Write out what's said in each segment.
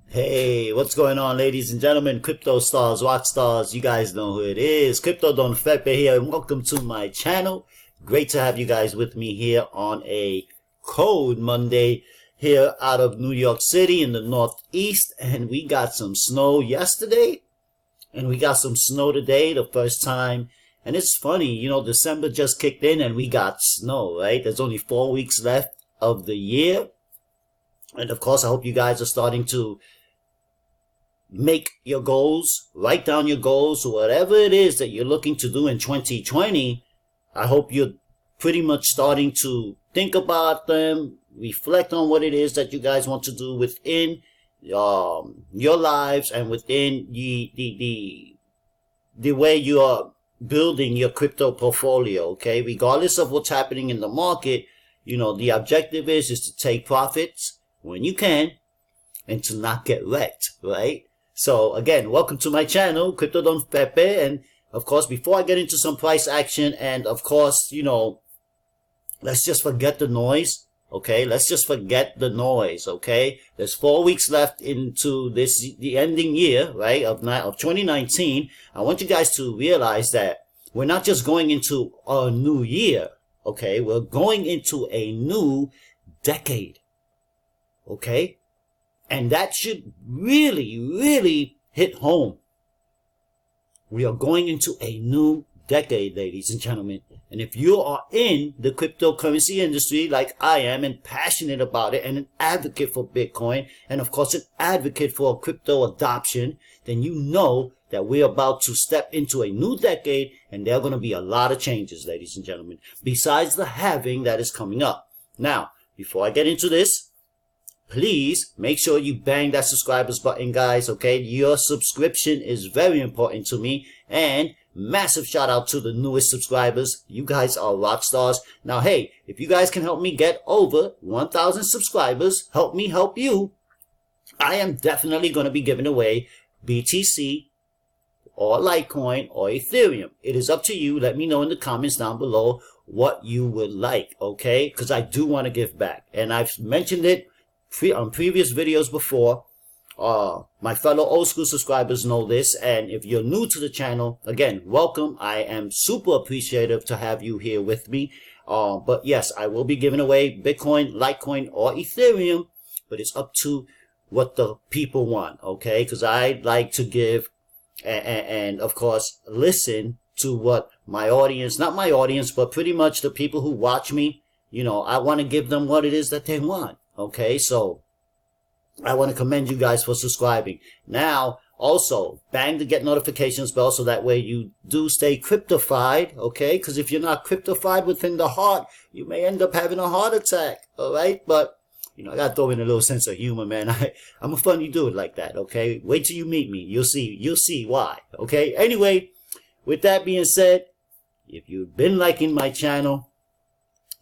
Hey, what's going on, ladies and gentlemen, crypto stars, rock stars? You guys know who it is. CryptoDonFepe here, and welcome to my channel. Great to have you guys with me here on a cold Monday here out of New York City in the Northeast. And we got some snow yesterday, and we got some snow today, the first time. And it's funny, you know, December just kicked in and we got snow, right? There's only 4 weeks left of the year. And of course, I hope you guys are starting to make your goals, write down your goals, whatever it is that you're looking to do in 2020. I hope you're pretty much starting to think about them, reflect on what it is that you guys want to do within your lives and within the way you are building your crypto portfolio. Okay, regardless of what's happening in the market, you know, the objective is to take profits when you can and to not get wrecked, right? So again, welcome to my channel, CryptoDonFepe. And of course, before I get into some price action, and of course, you know, let's just forget the noise. Okay, let's just forget the noise. Okay, there's 4 weeks left into the ending year, right, of 2019. I want you guys to realize that we're not just going into a new year. Okay, we're going into a new decade. Okay, and that should really hit home. We are going into a new decade, ladies and gentlemen. And if you are in the cryptocurrency industry like I am and passionate about it and an advocate for Bitcoin and of course an advocate for crypto adoption, then you know that we're about to step into a new decade and there are going to be a lot of changes, ladies and gentlemen, besides the halving that is coming up. Now, before I get into this, please make sure you bang that subscribers button, guys. Okay, your subscription is very important to me. And massive shout out to the newest subscribers. You guys are rock stars. Now, hey, if you guys can help me get over 1,000 subscribers, help me help you. I am definitely going to be giving away BTC or Litecoin or Ethereum. It is up to you. Let me know in the comments down below what you would like, okay? Because I do want to give back. And I've mentioned it on previous videos before. My fellow old school subscribers know this, and if you're new to the channel, again, welcome. I am super appreciative to have you here with me. But yes, I will be giving away Bitcoin, Litecoin, or Ethereum, but it's up to what the people want, okay? Because I like to give and of course listen to what my audience, not my audience, but pretty much the people who watch me, you know, I want to give them what it is that they want. Okay, so I want to commend you guys for subscribing. Now, also, bang the get notifications bell so that way you do stay cryptofied, okay? Because if you're not cryptofied within the heart, you may end up having a heart attack, all right? But, you know, I got to throw in a little sense of humor, man. I'm a funny dude like that, okay? Wait till you meet me. You'll see why, okay? Anyway, with that being said, if you've been liking my channel,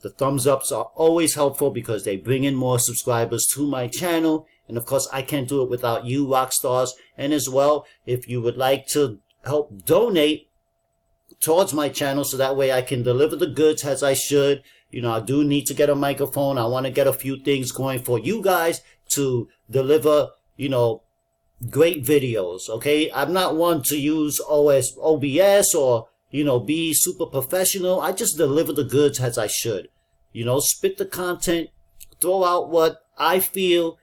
the thumbs ups are always helpful because they bring in more subscribers to my channel. And of course, I can't do it without you, rock stars. And as well, if you would like to help donate towards my channel so that way I can deliver the goods as I should. You know, I do need to get a microphone. I want to get a few things going for you guys to deliver, you know, great videos. Okay, I'm not one to use OBS or, you know, be super professional. I just deliver the goods as I should. You know, spit the content, throw out what I feel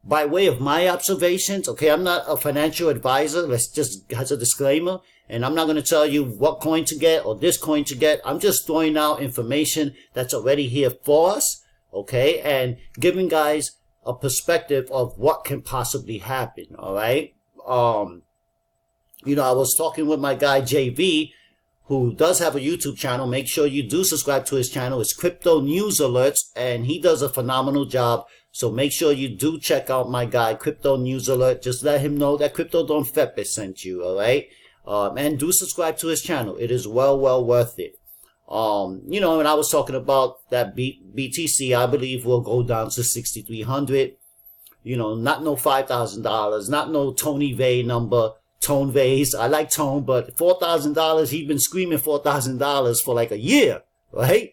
by way of my observations. Okay, I'm not a financial advisor. Let's just, as a disclaimer, and I'm not going to tell you what coin to get or this coin to get. I'm just throwing out information that's already here for us. Okay, and giving guys a perspective of what can possibly happen. All right. You know, I was talking with my guy JV, who does have a YouTube channel. Make sure you do subscribe to his channel. It's Crypto News Alerts, and he does a phenomenal job. So make sure you do check out my guy, Crypto News Alert. Just let him know that CryptoDonFepe sent you, all right? And do subscribe to his channel. It is well worth it. You know, and I was talking about that BTC, I believe, will go down to 6,300. You know, not no $5,000, not no Tony Vay number. Tone Vase. I like Tone, but $4,000, he's been screaming $4,000 for like a year, right?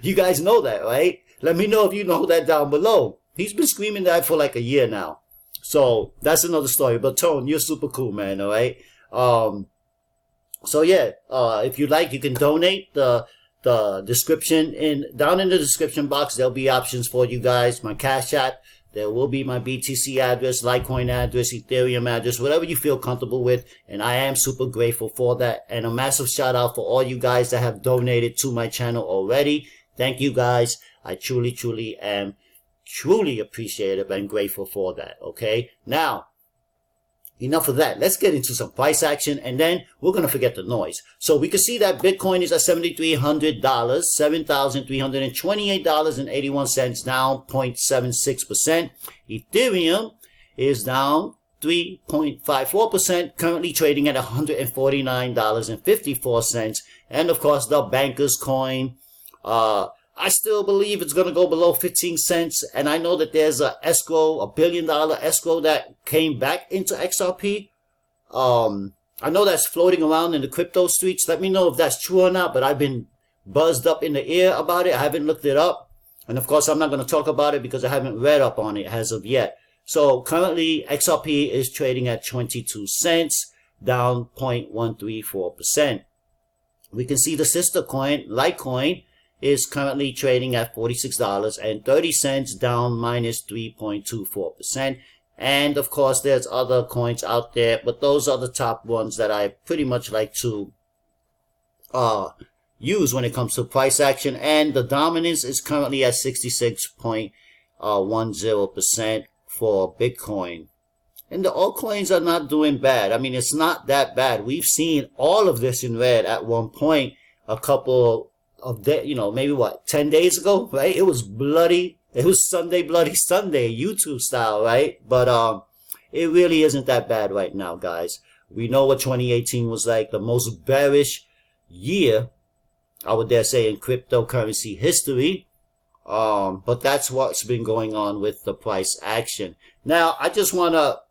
You guys know that, right? Let me know if you know that down below. He's been screaming that for like a year now. So that's another story. But Tron, you're super cool, man. All right. So yeah, if you like, you can donate. The description down in the description box, there'll be options for you guys. My Cash App. There will be my BTC address, Litecoin address, Ethereum address, whatever you feel comfortable with. And I am super grateful for that. And a massive shout out for all you guys that have donated to my channel already. Thank you guys. I truly am appreciative and grateful for that. Okay. Now, enough of that. Let's get into some price action, and then we're going to forget the noise. So we can see that Bitcoin is at $7,300, $7,328.81, down 0.76%. Ethereum is down 3.54%, currently trading at $149.54. And of course, the Banker's Coin, I still believe it's going to go below 15 cents. And I know that there's a escrow, $1 billion escrow that came back into XRP. I know that's floating around in the crypto streets. Let me know if that's true or not, but I've been buzzed up in the ear about it. I haven't looked it up. And of course, I'm not going to talk about it because I haven't read up on it as of yet. So currently, XRP is trading at 22 cents, down 0.134%. We can see the sister coin, Litecoin, is currently trading at $46.30, down minus 3.24%. And of course, there's other coins out there, but those are the top ones that I pretty much like to use when it comes to price action. And the dominance is currently at 66.10% for Bitcoin. And the altcoins are not doing bad. I mean, it's not that bad. We've seen all of this in red at one point, a couple of days, maybe what, 10 days ago, right? It was bloody. It was Sunday, Bloody Sunday, YouTube style, right? But it really isn't that bad right now, guys. We know what 2018 was like, the most bearish year, I would dare say, in cryptocurrency history. But that's what's been going on with the price action. Now, I just want to,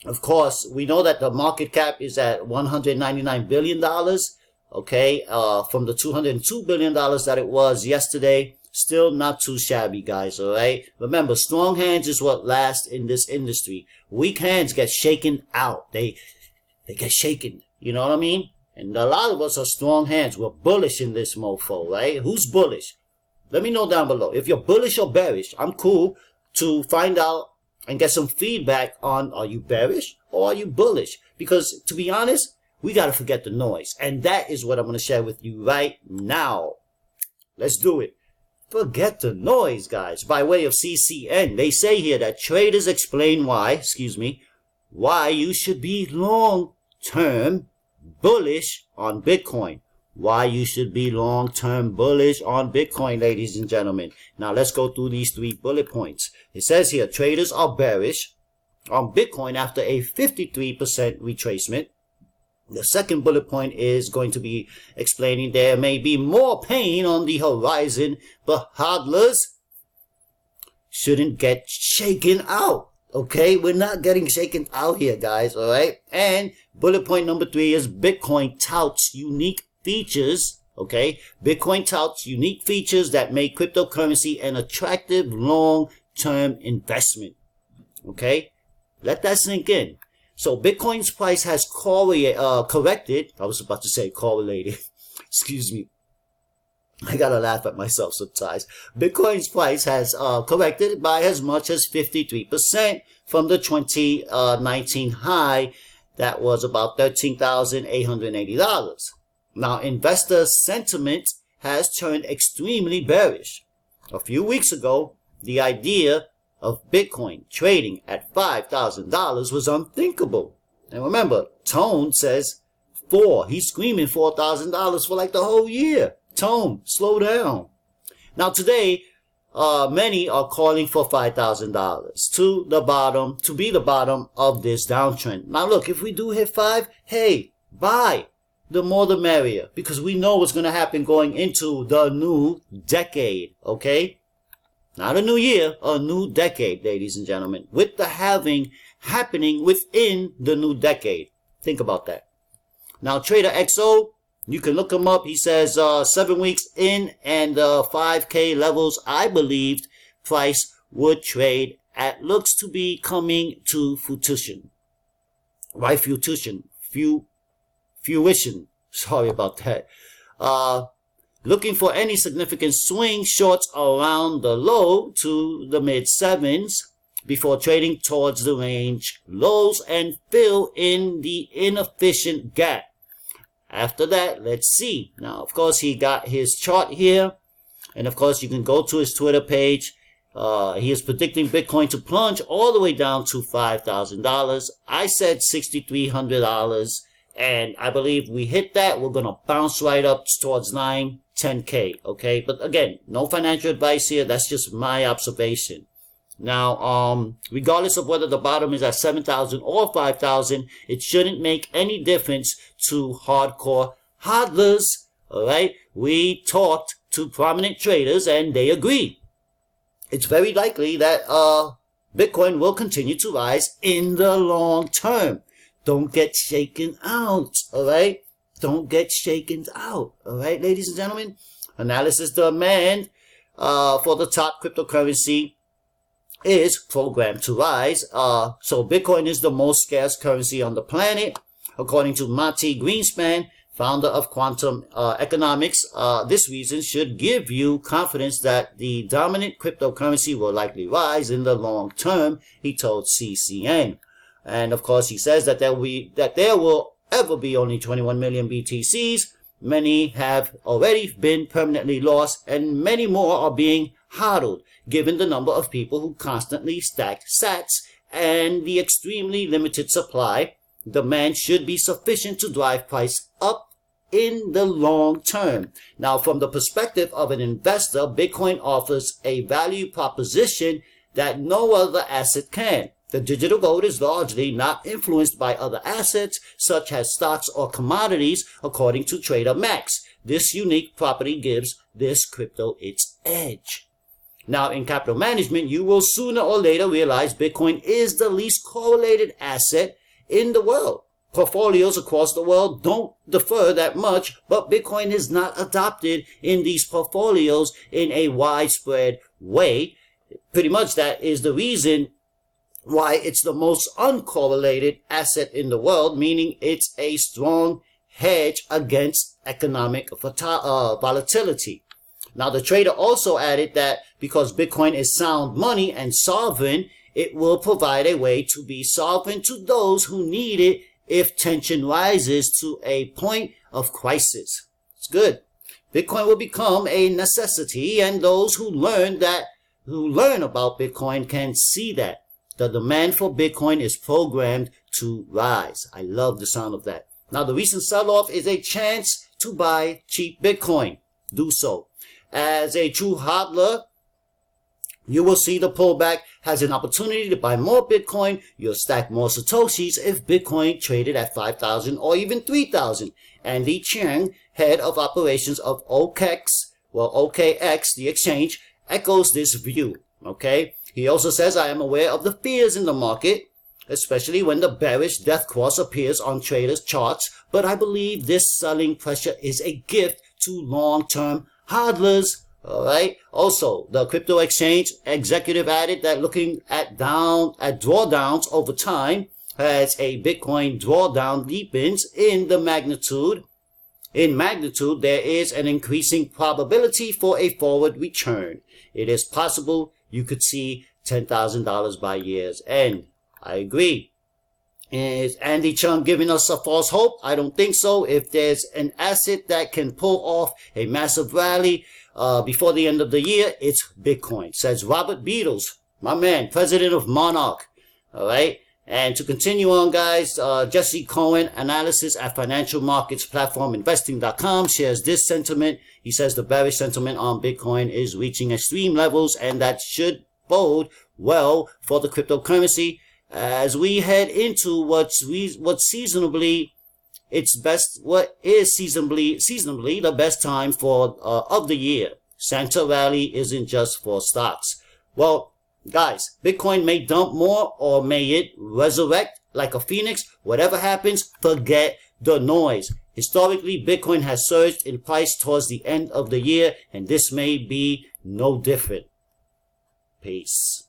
of course, we know that the market cap is at $199 billion. Okay, from the $202 billion that it was yesterday. Still not too shabby, guys, all right? Remember, strong hands is what lasts in this industry. Weak hands get shaken out. They get shaken, you know what I mean? And a lot of us are strong hands. We're bullish in this mofo, right? Who's bullish? Let me know down below. If you're bullish or bearish, I'm cool to find out and get some feedback on, are you bearish or are you bullish? Because to be honest, we got to forget the noise. And that is what I'm going to share with you right now. Let's do it. Forget the noise, guys. By way of CCN, they say here that traders explain why you should be long-term bullish on Bitcoin. Why you should be long-term bullish on Bitcoin, ladies and gentlemen. Now, let's go through these 3 bullet points. It says here, traders are bearish on Bitcoin after a 53% retracement. The second bullet point is going to be explaining there may be more pain on the horizon, but hodlers shouldn't get shaken out. Okay, we're not getting shaken out here, guys, all right? And bullet point number 3 is Bitcoin touts unique features, okay? Bitcoin touts unique features that make cryptocurrency an attractive long-term investment, okay? Let that sink in. So Bitcoin's price has corrected. I was about to say correlated. Excuse me. I gotta laugh at myself sometimes. Bitcoin's price has corrected by as much as 53% from the 2019 high that was about $13,880. Now, investor sentiment has turned extremely bearish. A few weeks ago, the idea of Bitcoin trading at $5,000 was unthinkable. And remember, Tron says he's screaming $4,000 for like the whole year. Tone, slow down. Now today, many are calling for $5,000 to be the bottom of this downtrend. Now look, if we do hit 5, hey, buy. The more the merrier, because we know what's going to happen going into the new decade, okay? Not a new year, a new decade, ladies and gentlemen, with the halving happening within the new decade. Think about that. Now, Trader XO, you can look him up. He says 7 weeks in and 5K levels, I believed price would trade at looks to be coming to fruition. Right? Fruition. Sorry about that. Looking for any significant swing shorts around the low to the mid 7s before trading towards the range lows and fill in the inefficient gap. After that, let's see. Now, of course, he got his chart here. And of course, you can go to his Twitter page. He is predicting Bitcoin to plunge all the way down to $5,000. I said $6,300. And I believe we hit that. We're going to bounce right up towards 10K. Okay. But again, no financial advice here. That's just my observation. Now, regardless of whether the bottom is at 7,000 or 5,000, it shouldn't make any difference to hardcore hodlers. All right. We talked to prominent traders and they agree. It's very likely that Bitcoin will continue to rise in the long term. Don't get shaken out, all right? Don't get shaken out, all right, ladies and gentlemen? Analysis demand for the top cryptocurrency is programmed to rise. So Bitcoin is the most scarce currency on the planet. According to Mati Greenspan, founder of Quantum Economics, this reason should give you confidence that the dominant cryptocurrency will likely rise in the long term, he told CCN. And of course, he says that there will ever be only 21 million BTCs. Many have already been permanently lost, and many more are being hodled, given the number of people who constantly stack sats and the extremely limited supply. Demand should be sufficient to drive price up in the long term. Now, from the perspective of an investor, Bitcoin offers a value proposition that no other asset can. The digital gold is largely not influenced by other assets, such as stocks or commodities, according to Trader Max. This unique property gives this crypto its edge. Now, in capital management, you will sooner or later realize Bitcoin is the least correlated asset in the world. Portfolios across the world don't differ that much, but Bitcoin is not adopted in these portfolios in a widespread way. Pretty much that is the reason why it's the most uncorrelated asset in the world, meaning it's a strong hedge against economic volatility. Now, the trader also added that because Bitcoin is sound money and sovereign, it will provide a way to be sovereign to those who need it if tension rises to a point of crisis. It's good. Bitcoin will become a necessity, and those who learn about Bitcoin can see that. The demand for Bitcoin is programmed to rise. I love the sound of that. Now, the recent sell-off is a chance to buy cheap Bitcoin. Do so. As a true hodler, you will see the pullback has an opportunity to buy more Bitcoin. You'll stack more Satoshis if Bitcoin traded at 5,000 or even 3,000. Andy Chang, head of operations of OKX, the exchange, echoes this view. Okay. He also says, I am aware of the fears in the market, especially when the bearish death cross appears on traders' charts, but I believe this selling pressure is a gift to long-term hodlers. All right. Also, the crypto exchange executive added that looking at drawdowns over time, as a Bitcoin drawdown deepens in magnitude, there is an increasing probability for a forward return. It is possible you could see $10,000 by year's end. I agree. Is Andy Chung giving us a false hope? I don't think so. If there's an asset that can pull off a massive rally before the end of the year, it's Bitcoin, says Robert Beatles, my man, president of Monarch. All right. And to continue on, guys, Jesse Cohen, analysis at financial markets platform investing.com, shares this sentiment. He says the bearish sentiment on Bitcoin is reaching extreme levels, and that should bode well for the cryptocurrency as we head into what is seasonably the best time of the year. Santa rally isn't just for stocks. Well, guys, Bitcoin may dump more or may it resurrect like a phoenix. Whatever happens, forget the noise. Historically, Bitcoin has surged in price towards the end of the year, and this may be no different. Peace.